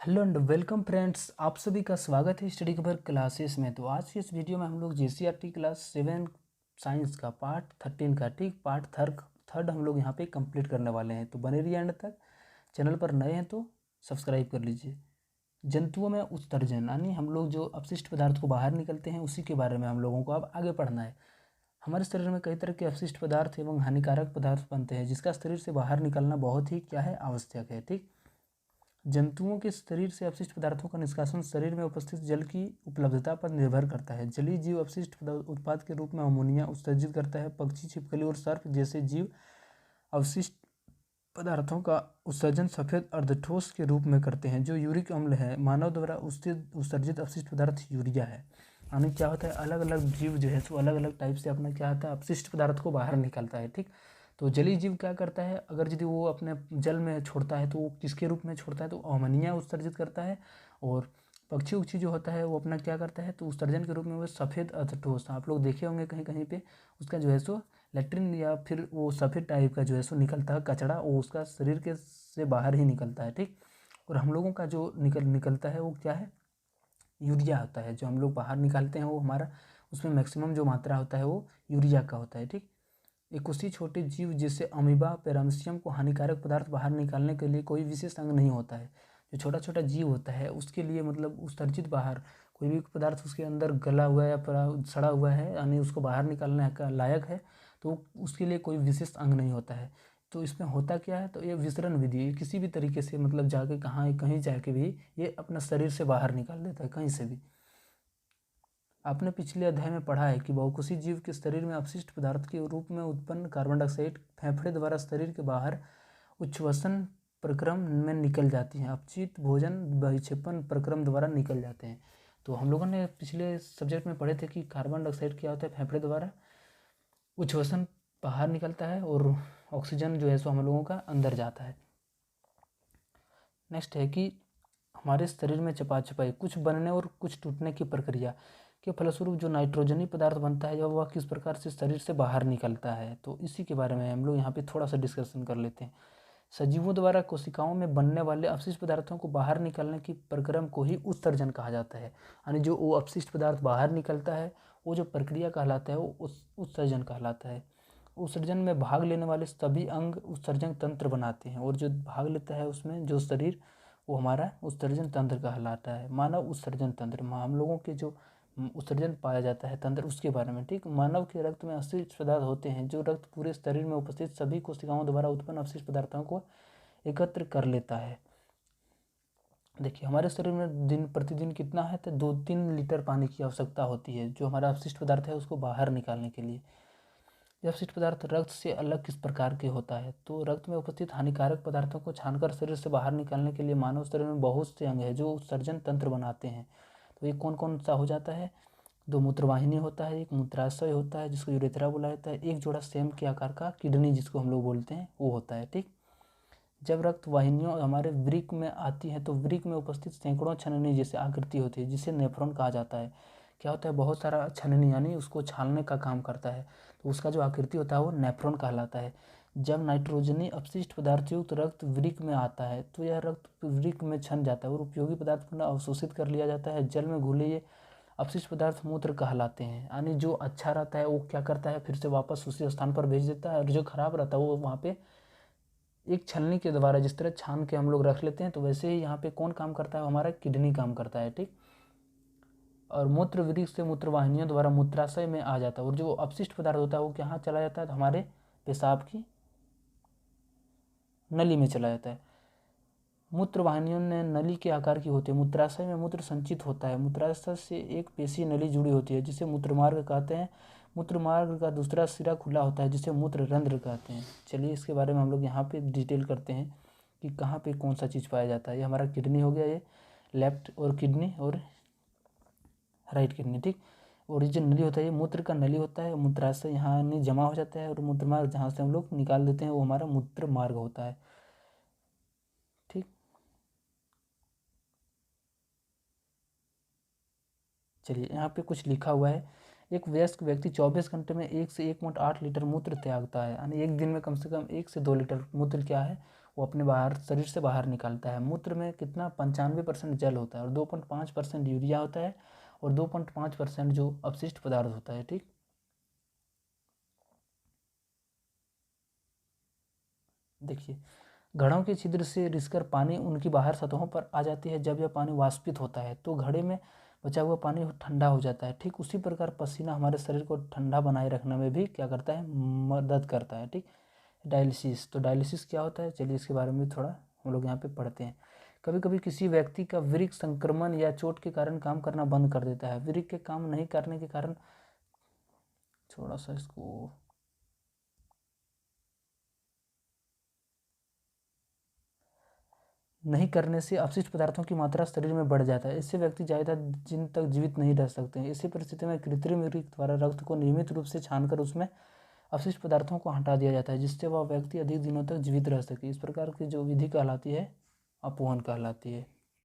Hello and welcome friends, आप सभी का स्वागत है स्टडी कवर क्लासेस में। तो आज की इस वीडियो में हम लोग जीसीईआरटी क्लास 7 साइंस का पार्ट 13 का पार्ट थर्ड हम लोग यहाँ पे कंप्लीट करने वाले हैं। तो बने रहिए एंड तक। चैनल पर नए हैं तो सब्सक्राइब कर लीजिए। जंतुओं में उत्सर्जन यानी हम लोग जो अपशिष्ट पदार्थ को बाहर निकलते हैं उसी के बारे में हम लोगों को अब आगे पढ़ना है। हमारे शरीर में कई तरह के अपशिष्ट पदार्थ एवं हानिकारक पदार्थ बनते हैं जिसका शरीर से बाहर निकलना बहुत ही क्या है आवश्यक है। ठीक, जंतुओं के शरीर से अपशिष्ट पदार्थों का निष्कासन शरीर में उपस्थित जल की उपलब्धता पर निर्भर करता है। जलीय जीव अपशिष्ट उत्पाद के रूप में अमोनिया उत्सर्जित करता है। पक्षी, छिपकली और सर्प जैसे जीव अवशिष्ट पदार्थों का उत्सर्जन सफेद अर्धठोस के रूप में करते हैं जो यूरिक अम्ल है। मानव द्वारा उत्सर्जित अपशिष्ट पदार्थ यूरिया है। यानी क्या होता है, अलग अलग जीव जो है सो अलग अलग टाइप से अपना क्या होता है अपशिष्ट पदार्थ को बाहर निकालता है। ठीक, तो जलीय जीव क्या करता है, अगर यदि वो अपने जल में छोड़ता है तो वो किसके रूप में छोड़ता है, तो अमोनिया उत्सर्जित करता है। और पक्षी उक्षी जो होता है वो अपना क्या करता है, तो उत्सर्जन के रूप में वो सफ़ेद अर्धठोस, आप लोग देखे होंगे कहीं कहीं पे उसका जो है सो लेट्रिन या फिर वो सफ़ेद टाइप का जो है सो निकलता है कचरा, वो उसका शरीर के से बाहर ही निकलता है। ठीक, और हम लोगों का जो निकलता है वो क्या है, यूरिया होता है। जो हम लोग बाहर निकालते हैं वो हमारा उसमें मैक्सिमम जो मात्रा होता है वो यूरिया का होता है। ठीक, एक उसी छोटे जीव जैसे अमीबा पैरामीशियम को हानिकारक पदार्थ बाहर निकालने के लिए कोई विशेष अंग नहीं होता है। जो छोटा छोटा जीव होता है उसके लिए मतलब उत्सर्जित बाहर कोई भी पदार्थ उसके अंदर गला हुआ है या सड़ा हुआ है यानी उसको बाहर निकालने का लायक है, तो उसके लिए कोई विशेष अंग नहीं होता है। तो इसमें होता क्या है, तो ये विसरण विधि किसी भी तरीके से मतलब जाके कहीं जाके भी ये अपना शरीर से बाहर निकाल देता है कहीं से भी। आपने पिछले अध्याय में पढ़ा है कि बहुकोषीय जीव के शरीर में अपशिष्ट पदार्थ के रूप में उत्पन्न कार्बन डाइऑक्साइड फेफड़े द्वारा शरीर के बाहर उच्छ्वसन प्रक्रम में निकल जाती हैं। अपचित भोजन बहिक्षेपण प्रक्रम द्वारा निकल जाते हैं। तो हम लोगों ने पिछले सब्जेक्ट में पढ़े थे कि कार्बन डाइऑक्साइड क्या होता है, फेफड़े द्वारा उच्छ्वसन बाहर निकलता है और ऑक्सीजन जो है सो हम लोगों का अंदर जाता है। नेक्स्ट है कि हमारे शरीर में चपाचपाई कुछ बनने और कुछ टूटने की प्रक्रिया के फलस्वरूप जो नाइट्रोजनी पदार्थ बनता है वह किस प्रकार से शरीर से बाहर निकलता है, तो इसी के बारे में हम लोग यहाँ पे थोड़ा सा डिस्कशन कर लेते हैं। सजीवों द्वारा कोशिकाओं में बनने वाले अपशिष्ट पदार्थों को बाहर निकालने की प्रक्रम को ही उत्सर्जन कहा जाता है। यानी जो वो अपशिष्ट पदार्थ बाहर निकलता है वो जो प्रक्रिया कहलाता है वो उत्सर्जन कहलाता है। उत्सर्जन में भाग लेने वाले सभी अंग उत्सर्जन तंत्र बनाते हैं और जो भाग लेता है उसमें जो शरीर वो हमारा उत्सर्जन तंत्र कहलाता है। मानव उत्सर्जन तंत्र, हम लोगों के जो उत्सर्जन पाया जाता है तंत्र उसके बारे में। ठीक, मानव के रक्त में अपशिष्ट पदार्थ होते हैं जो रक्त पूरे शरीर में उपस्थित सभी कोशिकाओं द्वारा उत्पन्न अपशिष्ट पदार्थों को एकत्र कर लेता है। देखिए हमारे शरीर में दिन प्रतिदिन कितना है, तो 2-3 लीटर पानी की आवश्यकता होती है जो हमारा अपशिष्ट पदार्थ है उसको बाहर निकालने के लिए। यह अपशिष्ट पदार्थ रक्त से अलग किस प्रकार के होता है, तो रक्त में उपस्थित हानिकारक पदार्थों को छानकर शरीर से बाहर निकालने के लिए मानव शरीर में बहुत से अंग हैं जो उत्सर्जन तंत्र बनाते हैं। तो ये कौन कौन सा हो जाता है, 2 मूत्रवाहिनी होता है, एक मूत्राशय होता है जिसको यूरेथ्रा बोला जाता है, एक जोड़ा सेम के आकार का किडनी जिसको हम लोग बोलते हैं वो होता है। ठीक, जब रक्त वाहिनियों हमारे वृक्क में आती है तो वृक्क में उपस्थित सैकड़ों छननी जैसे आकृति होती है जिसे नेफ्रॉन कहा जाता है। क्या होता है, बहुत सारा छननी यानी उसको छानने का काम करता है, तो उसका जो आकृति होता है वो नेफ्रॉन कहलाता है। जब नाइट्रोजनी अपशिष्ट पदार्थ युक्त रक्त वृक्क में आता है तो यह रक्त वृक्क में छन जाता है और उपयोगी पदार्थ पुनः अवशोषित कर लिया जाता है। जल में घुले ये अपशिष्ट पदार्थ मूत्र कहलाते हैं। यानी जो अच्छा रहता है वो क्या करता है, फिर से वापस उसी स्थान पर भेज देता है और जो खराब रहता है वो वहाँ पे एक छलनी के द्वारा जिस तरह छान के हम लोग रख लेते हैं, तो वैसे ही यहाँ पे कौन काम करता है, हमारा किडनी काम करता है। ठीक, और मूत्र वृक्क से मूत्रवाहिनियों द्वारा मूत्राशय में आ जाता है और जो अपशिष्ट पदार्थ होता है वो कहाँ चला जाता है, तो हमारे पेशाब की नली में चला जाता है। मूत्रवाहिनियों ने नली के आकार की होती है। मूत्राशय में मूत्र संचित होता है। मूत्राशय से एक पेशीय नली जुड़ी होती है जिसे मूत्रमार्ग कहते हैं। मूत्रमार्ग का दूसरा सिरा खुला होता है जिसे मूत्र रंध्र कहते हैं। चलिए इसके बारे में हम लोग यहाँ पे डिटेल करते हैं कि कहाँ पे कौन सा चीज़ पाया जाता है। ये हमारा किडनी हो गया, ये लेफ्ट और किडनी और राइट किडनी। ठीक, और ये जो नली होता है ये मूत्र का नली होता है। मूत्राशय यहाँ नहीं जमा हो जाता है और मूत्रमार्ग जहाँ से हम लोग निकाल देते हैं वो हमारा मूत्र मार्ग होता है। ठीक, चलिए यहाँ पे कुछ लिखा हुआ है, एक वयस्क व्यक्ति 24 घंटे में 1 से 1.8 लीटर मूत्र त्यागता है। यानी एक दिन में कम से कम 1 से 2 लीटर मूत्र क्या है वो अपने बाहर शरीर से बाहर निकालता है। मूत्र में कितना 95% जल होता है और 2.5% यूरिया होता है और 2.5% जो अपशिष्ट पदार्थ होता है। ठीक, देखिए घड़ों के छिद्र से रिसकर पानी उनकी बाहर सतहों पर आ जाती है। जब यह पानी वाष्पित होता है तो घड़े में बचा हुआ पानी ठंडा हो जाता है। ठीक उसी प्रकार पसीना हमारे शरीर को ठंडा बनाए रखने में भी क्या करता है, मदद करता है। ठीक, डायलिसिस, तो डायलिसिस क्या होता है, चलिए इसके बारे में थोड़ा हम लोग यहाँ पे पढ़ते हैं। कभी कभी किसी व्यक्ति का वृक्क संक्रमण या चोट के कारण काम करना बंद कर देता है। वृक्क के काम नहीं करने के कारण, थोड़ा सा इसको नहीं करने से अपशिष्ट पदार्थों की मात्रा शरीर में बढ़ जाता है। इससे व्यक्ति ज़्यादा दिन तक जीवित नहीं रह सकते हैं। इसी परिस्थिति में कृत्रिम वृक्क द्वारा रक्त को नियमित रूप से छानकर उसमें अपशिष्ट पदार्थों को हटा दिया जाता है, जिससे वह व्यक्ति अधिक दिनों तक जीवित रह सके। इस प्रकार की जो विधि कहलाती है अपोहन कहलाती है।